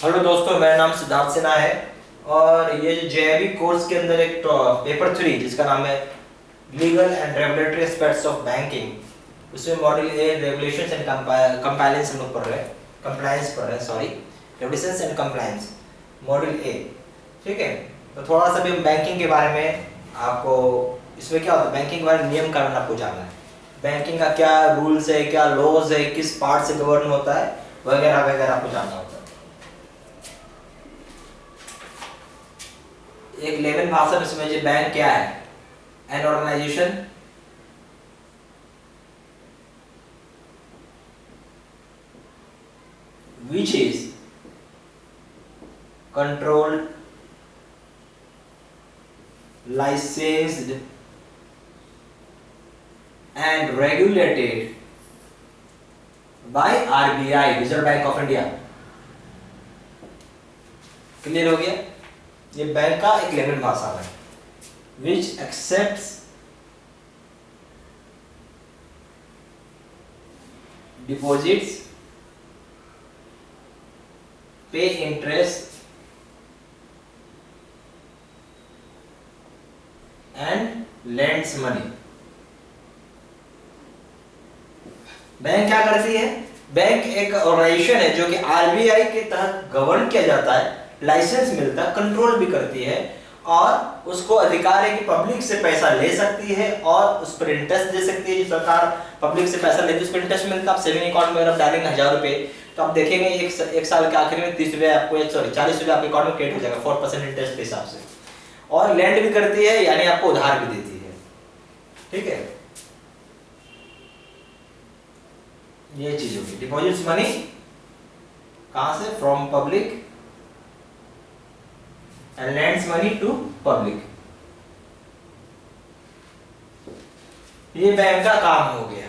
Hello दोस्तों, मेरा नाम सिद्धार्थ सिन्हा है और ये जो जेईई कोर्स के अंदर एक पेपर 3 जिसका नाम है legal and regulatory aspects of banking, उसमें module A regulations and compliance हम लोग पढ़ रहे हैं, कंप्लायंस पढ़ रहे हैं, sorry, regulations and compliance, module A. ठीक है, तो थोड़ा सा भी हम बैंकिंग के बारे में आपको, इसमें क्या होता है, बैंकिंग के बारे में नियम कानून आपको जानना है, बैंकिंग का क्या रूल्स है, क्या लॉज है, किस पार्ट से गवर्न होता है, वगैरह वगैरह आपको जानना होता है। एक लेमन भाषा में समझिए बैंक क्या है। An organisation which is controlled, licensed and regulated by RBI, Reserve Bank of India। Clear हो गया? ये बैंक का एक लेमन भाषा है। Which accepts deposits, pay interest and lends money। Bank क्या करती है? बैंक एक ऑर्गेनाइजेशन है जो कि आरबीआई के तहत गवर्न किया जाता है, लाइसेंस मिलता है, कंट्रोल भी करती है और उसको अधिकार है कि पब्लिक से पैसा ले सकती है और उस पर इंटरेस्ट दे सकती है। जो सरकार पब्लिक से पैसा लेती है उस पर इंटरेस्ट मिलता है। आप सेविंग अकाउंट में अगर आप डालेंगे 1000 रुपए तो आप देखेंगे एक साल के आखिर में 30 रुपये आपको, सॉरी 40 रुपये आपके अकाउंट में क्रेडिट हो जाएगा 4% इंटरेस्ट के हिसाब से। और लैंड भी करती है, यानी आपको उधार भी देती है। ठीक है, ये चीज होगी। डिपॉजिट्स मनी कहां से? From public and lends money to public। ये बैंक का काम हो गया।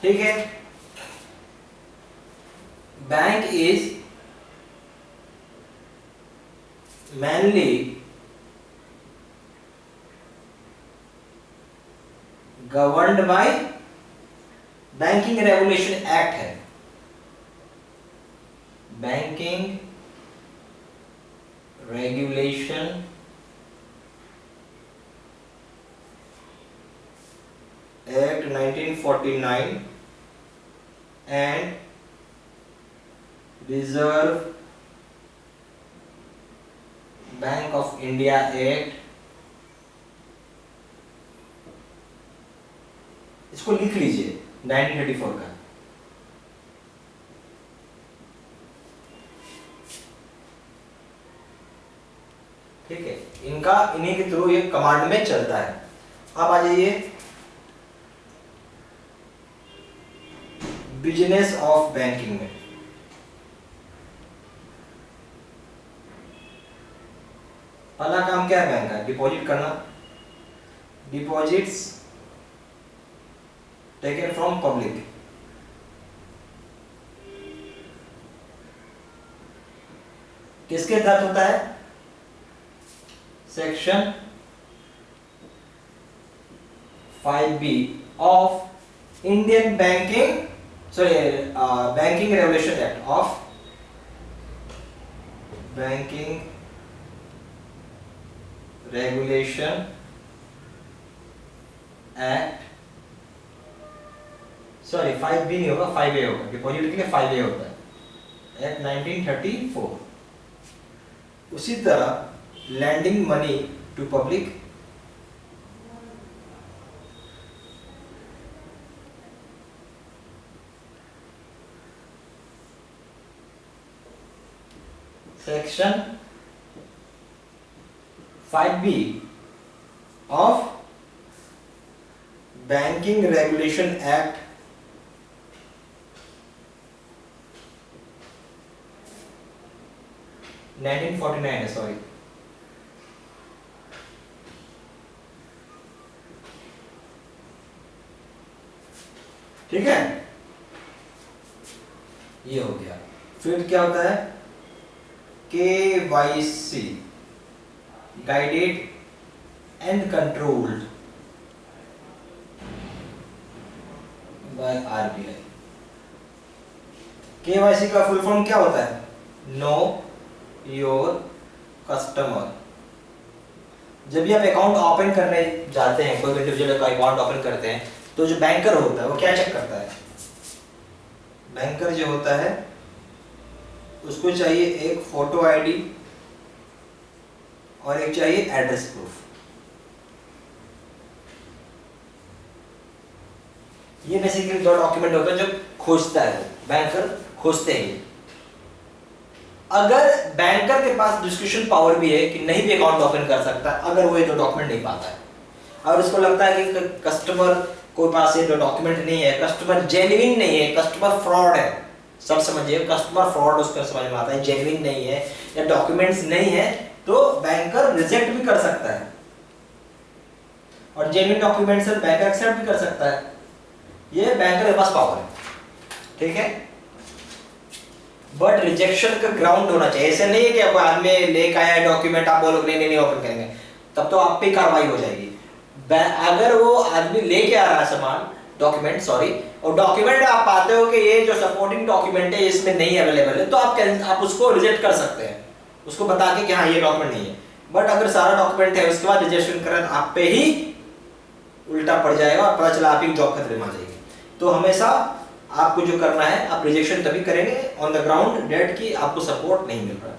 ठीक है, bank is mainly governed by banking regulation act है। Banking regulation act 1949 and reserve bank of India act, इसको लिख लीजिए, 1934 का। ठीक है, इनका इन्हीं के थ्रू ये कमांड में चलता है। अब आ जाइए बिजनेस ऑफ बैंकिंग में। पहला काम क्या है बैंक का? डिपॉजिट करना। Deposits taken from public. किसके तहत होता है? Section 5B of Indian banking, sorry banking regulation act of banking regulation act, sorry 5B नहीं होगा, 5A होगा। डिपॉजिट के लिए 5A होता है, एक्ट 1934। उसी तरह lending money to public, section 5B of banking regulation act 1949 है, सॉरी। ठीक है, ये हो गया। फिर क्या होता है? KYC, guided and controlled by RBI. KYC का फुल फॉर्म क्या होता है? Know your customer. जब भी आप अकाउंट ओपन करने जाते हैं, कोई इंडिविजुअल का अकाउंट ओपन करते हैं, तो जो बैंकर होता है वो क्या चेक करता है? बैंकर जो होता है उसको चाहिए एक फोटो आईडी और एक चाहिए एड्रेस प्रूफ। ये बेसिकली दो डॉक्यूमेंट होता है जो खोजता है बैंकर, खोजते हैं। अगर बैंकर के पास डिस्क्रिप्शन पावर भी है कि नहीं भी अकाउंट ओपन कर सकता, अगर वो ये दो डॉक्यूमेंट नहीं पाता है और उसको लगता है कि कस्टमर कोई पास ये दो डॉक्यूमेंट नहीं है, कस्टमर जेन्युइन नहीं है, कस्टमर फ्रॉड है, सब समझिए कस्टमर फ्रॉड उसका समझ में आता है, जेन्युइन नहीं है या डॉक्यूमेंट्स नहीं है, तो बैंकर रिजेक्ट भी कर सकता है और जेन्युइन डॉक्यूमेंट्स बैंकर एक्सेप्ट भी कर सकता है। ये बैंकर के पास पावर है, ठीक है। बट रिजेक्शन का ग्राउंड होना चाहिए। ऐसे नहीं है कि कोई आदमी लेके आया डॉक्यूमेंट, आप बोलोगे नहीं नहीं ओपन करेंगे, तब तो आप पे कार्रवाई हो जाएगी। अगर वो आदमी लेके आ रहा है सामान, डॉक्यूमेंट सॉरी, और डॉक्यूमेंट आप पाते हो कि ये जो सपोर्टिंग डॉक्यूमेंट है इसमें नहीं अवेलेबल है, तो आप उसको रिजेक्ट कर सकते हैं, उसको बता के कि हाँ ये डॉक्यूमेंट नहीं है। बट अगर सारा डॉक्यूमेंट है उसके बाद रिजेक्शन करें तो आप पे ही उल्टा पड़ जाएगा और पता चला आप ही जॉब खतरे में आ जाएगी। तो हमेशा आपको जो करना है, आप रिजेक्शन तभी करेंगे ऑन द ग्राउंड डेट की आपको सपोर्ट नहीं मिल रहा।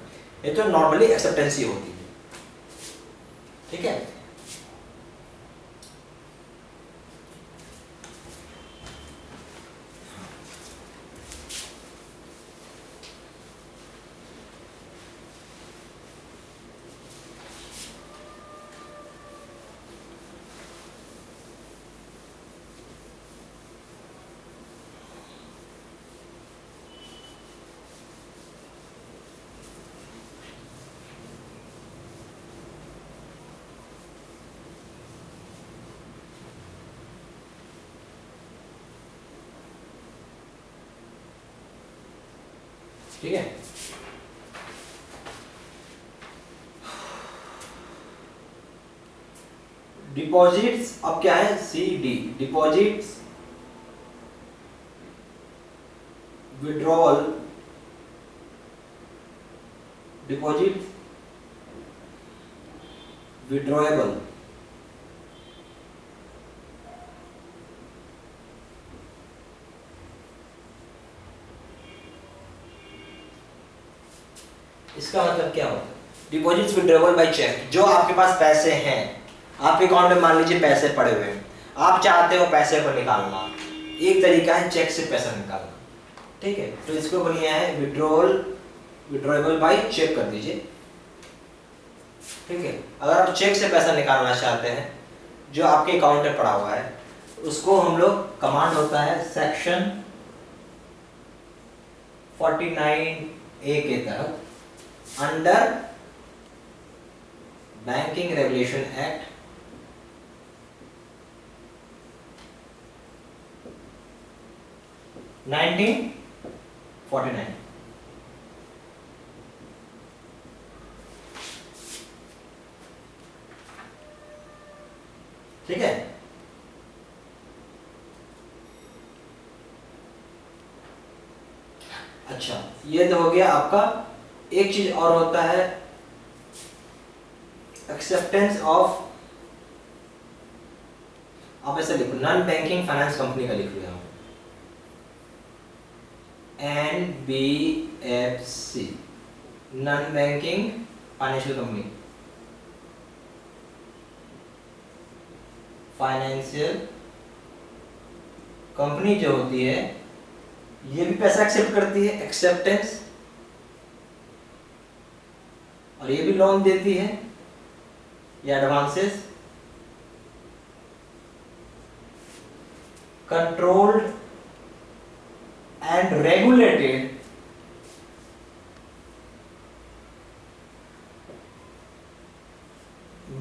ये तो नॉर्मली एक्सेप्टेंस ही होती है, ठीक है। ठीक है। डिपॉजिट्स अब क्या है? CD deposits, withdrawal, deposit withdrawable, इसका मतलब क्या होता है? डिपॉजिट्स विड्रॉएबल बाय चेक, जो आपके पास पैसे हैं, आपके अकाउंट में मान लीजिए पैसे पड़े हुए हैं, आप चाहते हो पैसे को निकालना, एक तरीका है चेक से पैसा निकालना, ठीक है। तो इसको बोलिए है विड्रॉएबल बाय चेक कर दीजिए, ठीक है। अगर आप चेक से पैसा निकालना चाहते हैं जो आपके अकाउंट में पड़ा हुआ है, उसको हम लोग कमांड होता है सेक्शन 49A के तहत अंडर बैंकिंग रेगुलेशन एक्ट 1949, ठीक है। अच्छा, ये तो हो गया आपका। एक चीज और होता है एक्सेप्टेंस ऑफ, आप ऐसे लिखो नॉन बैंकिंग फाइनेंस कंपनी का लिख लिया NBFC, non banking financial company, financial company जो होती है ये भी पैसा एक्सेप्ट करती है, एक्सेप्टेंस, और ये भी लोन देती है या advances, controlled and regulated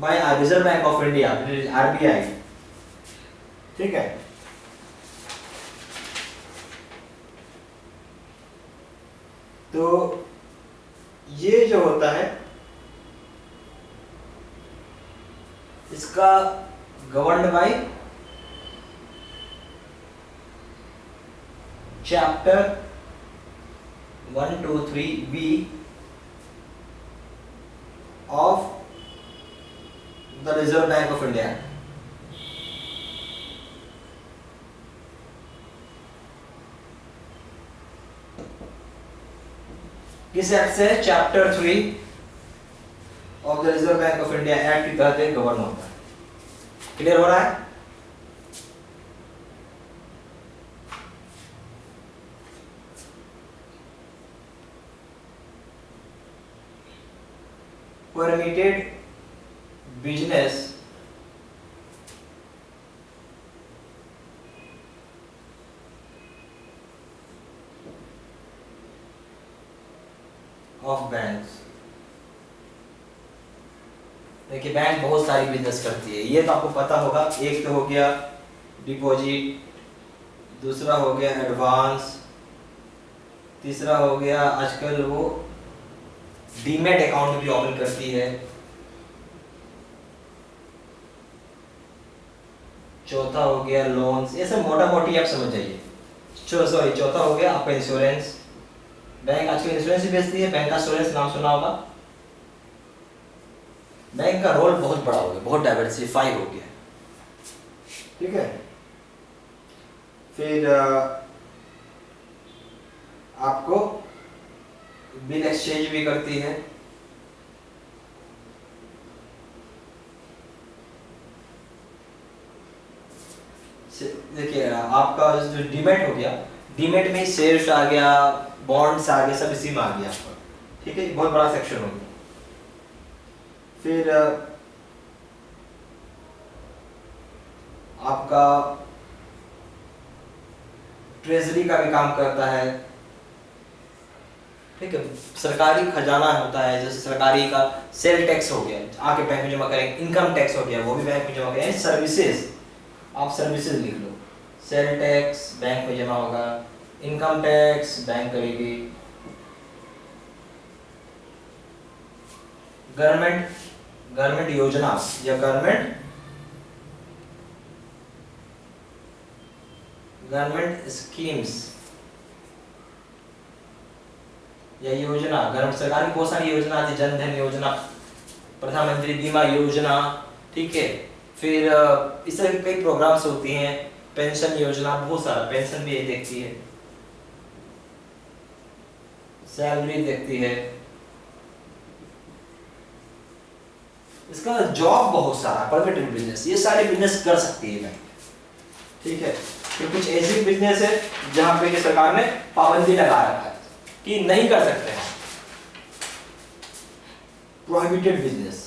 by reserve bank of India, RBI, ठीक है। तो ये जो होता है इसका governed by chapter 123B reserve bank of India. किस एक्ट से? Chapter 3 of the reserve bank of India act के तहत एक गवर्न होता है। क्लियर हो रहा है? Permitted business of banks. देखिए बैंक बहुत सारी बिजनेस करती है, ये तो आपको पता होगा। एक तो हो गया डिपॉजिट, दूसरा हो गया एडवांस, तीसरा हो गया आजकल वो डीमैट अकाउंट भी ओपन करती है, चौथा हो गया लोन्स। ये सब मोटा मोटी आप समझ जाइए। सॉरी, चौथा हो गया आपका इंश्योरेंस। बैंक आजकल इंश्योरेंस भी बेचती है, बैंक का इंश्योरेंस नाम सुना होगा। बैंक का रोल बहुत बड़ा हो गया, बहुत डाइवर्सिफाई हो गया, ठीक है। फिर आपको बिल एक्सचेंज भी करती है, देखिए आपका जो डीमैट हो गया, डीमैट में शेयर्स आ गया, बॉन्ड्स आ गए, सब इसी में आ गया आपका, ठीक है। बहुत बड़ा सेक्शन हो गया। फिर आपका ट्रेजरी का भी काम करता है, ठीक है। सरकारी खजाना होता है, जैसे सरकारी का सेल टैक्स हो गया, आके बैंक में जमा करेंगे। इनकम टैक्स हो गया, वो भी बैंक में जमा करेंगे। सर्विसेज, आप सर्विसेज लिख लो। सेल टैक्स बैंक में जमा होगा, इनकम टैक्स बैंक करेगी, गवर्नमेंट योजना या गवर्नमेंट स्कीम्स या योजना, गवर्नमेंट सरकार की बहुत सारी योजना आती है, जन धन योजना, प्रधानमंत्री बीमा योजना, ठीक है। फिर इस तरह के कई प्रोग्राम्स होती हैं, पेंशन योजना, बहुत सारा पेंशन भी ये देखती है, सैलरी देखती है। इसका जॉब बहुत सारा, परमिटेड बिजनेस, ये सारे बिजनेस कर सकती है बैंक, ठीक है। तो कुछ ऐसी बिजनेस है जहां पे कि सरकार ने पाबंदी लगा रखा है कि नहीं कर सकते हैं, प्रोहिबिटेड बिजनेस।